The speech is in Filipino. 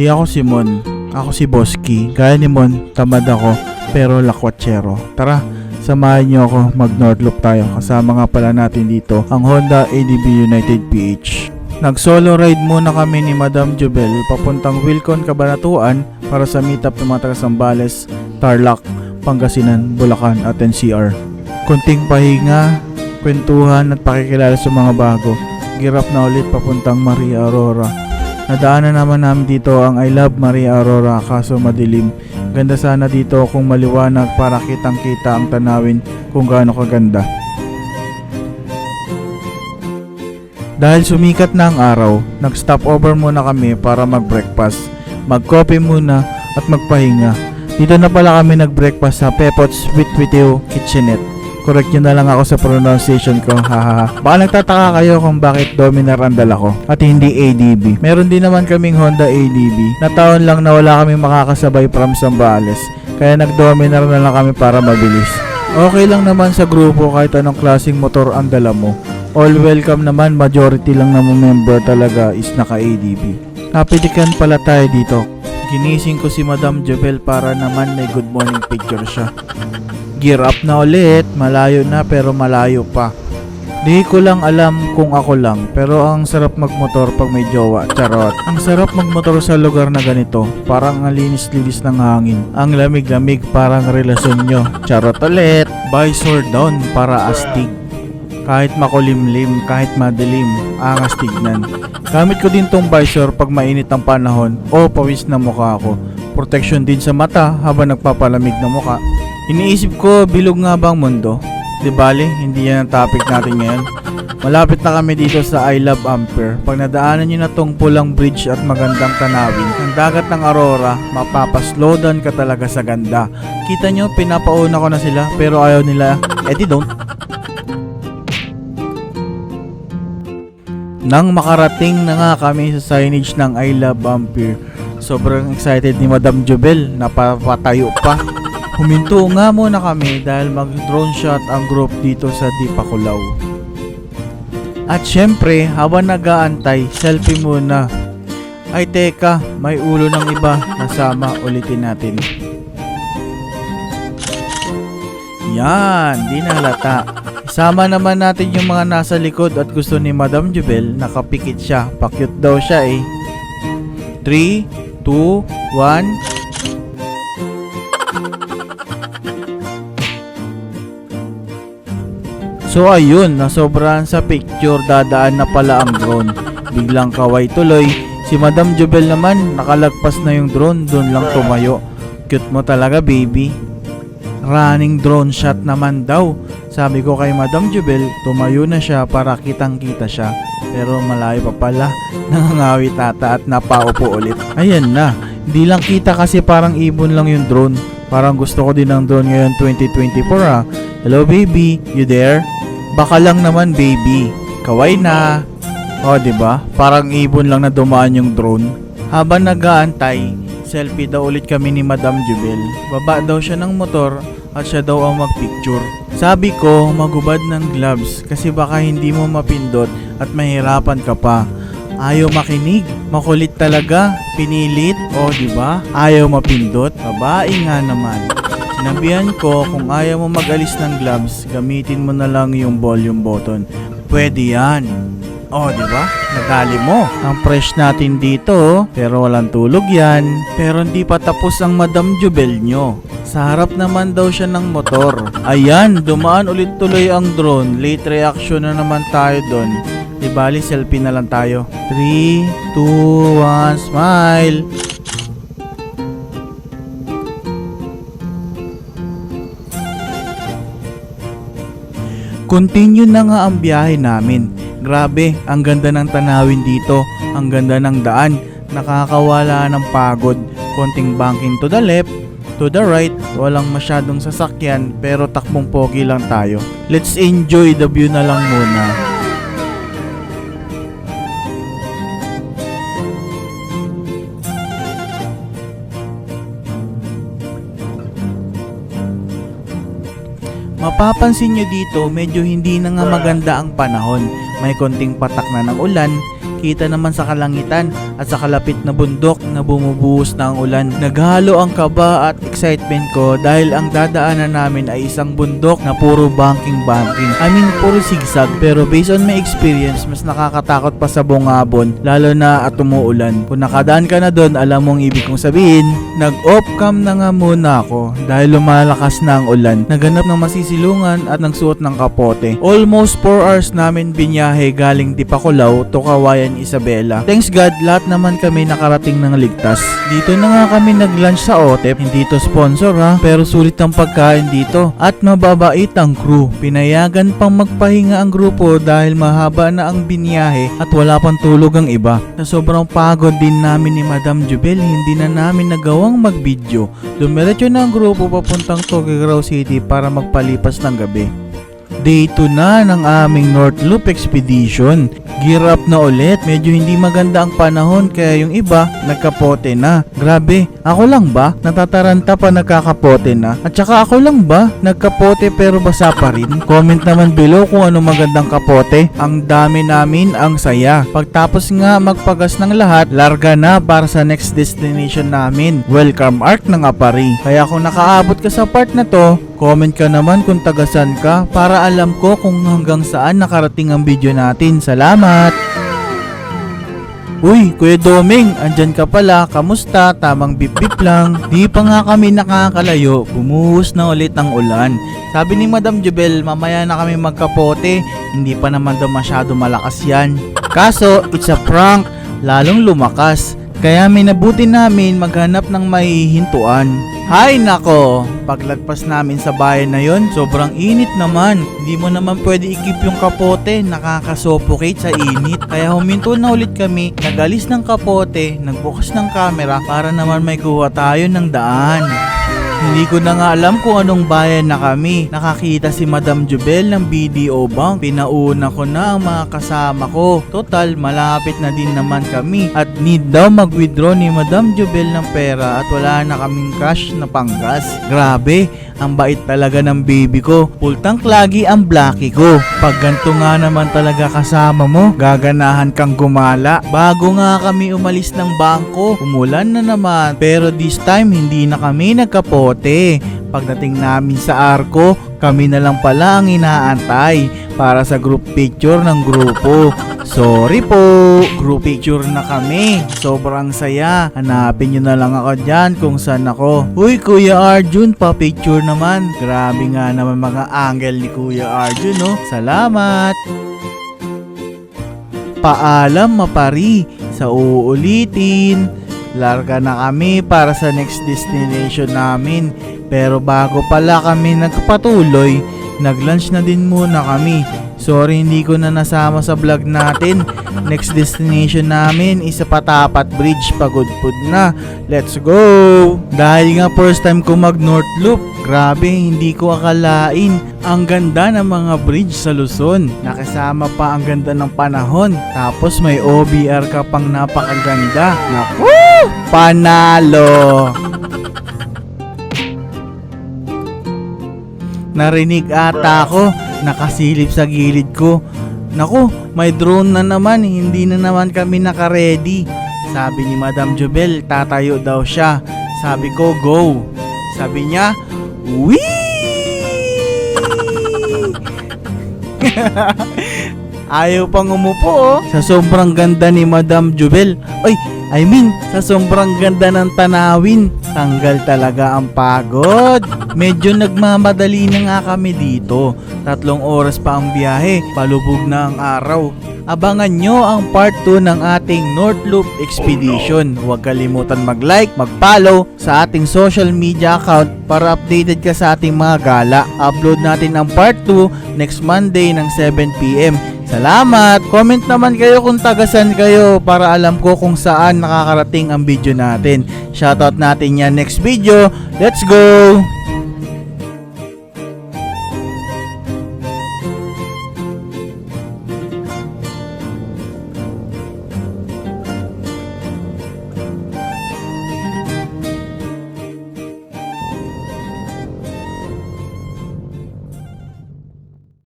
Di ako si Mon, ako si Boski. Gaya ni Mon, tamad ako pero lakwatsero. Tara, samahan niyo ako mag North Loop tayo. Kasama nga pala natin dito ang Honda ADB United PH. Nag solo ride muna kami ni Madam Jubel papuntang Wilcon, Cabanatuan para sa meetup ng mga taga Sambales, Tarlac, Pangasinan, Bulacan at NCR. Kunting pahinga, kwentuhan at pakikilala sa mga bago. Girap na ulit papuntang Maria Aurora. Nadaanan naman namin dito ang I Love Maria Aurora kaso madilim. Ganda sana dito kung maliwanag para kitang kita ang tanawin kung gaano kaganda. Dahil sumikat na ang araw, nag-stop over muna kami para mag-breakfast, mag-coffee muna at magpahinga. Dito na pala kami nag-breakfast sa Pepot's Witwitiw Kitchenette. Correct nyo na lang ako sa pronunciation ko, hahaha. Baka nagtataka kayo kung bakit Dominar ang dala ko at hindi ADB. Meron din naman kaming Honda ADB na taon lang na wala kaming makakasabay from Sambales. Kaya nag-Dominar na lang kami para mabilis. Okay lang naman sa grupo kahit anong klaseng motor ang dala mo. All welcome naman, majority lang na member talaga is naka-ADB. Napitikan pala tayo dito. Ginising ko si Madam Jubel para naman may good morning picture siya. Gear up na ulit, malayo na pero malayo pa. Di ko lang alam kung ako lang, pero ang sarap magmotor pag may jowa, charot. Ang sarap magmotor sa lugar na ganito, parang ang linis-linis ng hangin. Ang lamig-lamig parang relasyon nyo, charot ulit. Visor down para astig. Kahit makulimlim, kahit madilim, angas tignan. Gamit ko din tong visor pag mainit ang panahon o pawis na mukha ako. Protection din sa mata habang nagpapalamig na mukha. Iniisip ko, bilog nga ba ang mundo? Di bale, hindi yan ang topic natin ngayon. Malapit na kami dito sa I Love Ampere. Pag nadaanan nyo na tong pulang bridge at magandang tanawin, ang dagat ng Aurora, mapapaslow down ka talaga sa ganda. Kita nyo, pinapauna ko na sila pero ayaw nila, di don't. Nang makarating na nga kami sa signage ng I Love Ampere, sobrang excited ni Madam Jubel, napapatayo pa. Huminto nga muna kami dahil mag-drone shot ang group dito sa Dipakulaw. At syempre, habang nag-aantay, selfie muna. Ay teka, may ulo ng iba, nasama, ulitin natin. Yan, di nahalata. Isama naman natin yung mga nasa likod at gusto ni Madam Jubel, nakapikit siya, pa-cute daw siya eh. 3, 2, 1... So ayun, nasobrahan sa picture, dadaan na pala ang drone. Biglang kaway tuloy. Si Madam Jubel naman, nakalagpas na yung drone, doon lang tumayo. Cute mo talaga baby. Running drone shot naman daw. Sabi ko kay Madam Jubel, tumayo na siya para kitang kita siya. Pero malayo pa pala, nangangawit ata at napaupo ulit. Ayan na, hindi lang kita kasi parang ibon lang yung drone. Parang gusto ko din ng drone ngayon 2024 ah. Hello baby, you there? Baka lang naman baby, kaway na. O diba? Parang ibon lang na dumaan yung drone. Habang nag-aantay, selfie daw ulit kami ni Madam Jubel. Baba daw siya ng motor at siya daw ang magpicture. Sabi ko, magubad ng gloves kasi baka hindi mo mapindot at mahirapan ka pa. Ayaw makinig, makulit talaga, pinilit, o diba? Ayaw mapindot, babae nga naman. Sinabihan ko kung ayaw mo mag-alis ng gloves, gamitin mo na lang yung volume button. Pwede yan. O, diba? Nadali mo. Ang fresh natin dito, pero walang tulog yan. Pero hindi pa tapos ang Madam Jubel nyo. Sa harap naman daw siya ng motor. Ayan, dumaan ulit tuloy ang drone. Late reaction na naman tayo doon. Di bali, selfie na lang tayo. 3, 2, 1, smile! Continue na nga ang biyahe namin. Grabe, ang ganda ng tanawin dito. Ang ganda ng daan. Nakakawala ng pagod. Konting banking to the left, to the right. Walang masyadong sasakyan pero takbong pogi lang tayo. Let's enjoy the view na lang muna. Mapapansin nyo dito, medyo hindi na nga maganda ang panahon. May konting patak na ng ulan, kita naman sa kalangitan at sa kalapit na bundok na bumubuhos na ang ulan. Naghalo ang kaba at excitement ko dahil ang dadaanan namin ay isang bundok na puro banking. I mean, puro sigsag, pero based on my experience, mas nakakatakot pa sa bungabon, lalo na at umuulan. Kung nakadaan ka na doon, alam mo ang ibig kong sabihin. Nag-off cam na nga muna ako dahil lumalakas na ang ulan. Naganap ng masisilungan at nagsuot ng kapote. Almost 4 hours namin binyahe galing Dipakulaw to Kawayan, Isabela. Thanks God, lahat naman kami nakarating ng ligtas. Dito na nga kami nag-lunch sa Otep. Hindi to sponsor ha, pero sulit ang pagkain dito at mababait ang crew. Pinayagan pang magpahinga ang grupo dahil mahaba na ang binyahe at wala pang tulog ang iba. Sa sobrang pagod din namin ni Madam Jubel, hindi na namin nagawang mag-video. Dumiretso na ang grupo papuntang Tuguegarao City para magpalipas ng gabi. Day 2 na ng aming North Loop Expedition. Gear up na ulit. Medyo hindi maganda ang panahon kaya yung iba nagkapote na. Grabe, ako lang ba? Natataranta pa nagkakapote na? At saka ako lang ba? Nagkapote pero basa pa rin? Comment naman below kung ano magandang kapote. Ang dami namin, ang saya. Pagtapos nga magpagas ng lahat, larga na para sa next destination namin. Welcome Arc ng Apari. Kaya kung nakaabot ka sa part na to, comment ka naman kung tagasan ka para alam ko kung hanggang saan nakarating ang video natin. Salamat! Uy, Kuya Doming, andyan ka pala. Kamusta? Tamang bip-bip lang. Di pa nga kami nakakalayo. Bumuhos na ulit ang ulan. Sabi ni Madam Jubel, mamaya na kami magkapote. Hindi pa naman daw masyado malakas yan. Kaso, it's a prank. Lalong lumakas. Kaya minabuti namin maghanap ng maihintuan. Hay nako, paglagpas namin sa bayan na yon, sobrang init naman. Hindi mo naman pwede ikip yung kapote, nakakasuffocate sa init. Kaya huminto na ulit kami, nagalis ng kapote, nagbukas ng camera para naman may kuha tayo ng daan. Hindi ko na nga alam kung anong bayan na kami. Nakakita si Madam Jubel ng BDO Bank. Pinauna ko na ang mga kasama ko. Total, malapit na din naman kami. At need daw mag-withdraw ni Madam Jubel ng pera at wala na kaming cash na panggas. Grabe, ang bait talaga ng baby ko. Full tank lagi ang Blackie ko. Pag ganito nga naman talaga kasama mo, gaganahan kang gumala. Bago nga kami umalis ng bangko, umulan na naman. Pero this time, hindi na kami nagkapote. Pagdating namin sa arko, kami na lang pala ang inaantay para sa group picture ng grupo. Sorry po, group picture na kami. Sobrang saya. Hanapin nyo na lang ako dyan kung saan ako. Uy, Kuya Arjun, pa-picture naman. Grabe nga naman mga angle ni Kuya Arjun, no? Salamat! Paalam Mapari, sa uulitin. Larga na kami para sa next destination namin. Pero bago pala kami nagpatuloy, nag-lunch na din muna kami. Sorry hindi ko na nasama sa vlog natin. Next destination namin is sa Patapat Bridge, Pagudpud na. Let's go! Dahil nga first time ko mag North Loop, grabe hindi ko akalain. Ang ganda ng mga bridge sa Luzon. Nakasama pa ang ganda ng panahon. Tapos may OBR ka pang napakaganda. Naku! Panalo! Narinig ata ako, nakasilip sa gilid ko. Naku, may drone na naman, hindi na naman kami naka-ready. Sabi ni Madam Jubel, tatayo daw siya. Sabi ko, go. Sabi niya, wee! Ayaw pang umupo, oh. Sa sobrang ganda ni Madam Jubel. Sa sobrang ganda ng tanawin. Tanggal talaga ang pagod. Medyo nagmamadali na nga kami dito. 3 oras pa ang biyahe. Palubog na ang araw. Abangan nyo ang part 2 ng ating North Loop Expedition. Huwag kalimutan mag-like, mag-follow sa ating social media account para updated ka sa ating mga gala. Upload natin ang part 2 next Monday ng 7 PM. Salamat! Comment naman kayo kung tagasan kayo para alam ko kung saan nakakarating ang video natin. Shoutout natin yan next video. Let's go!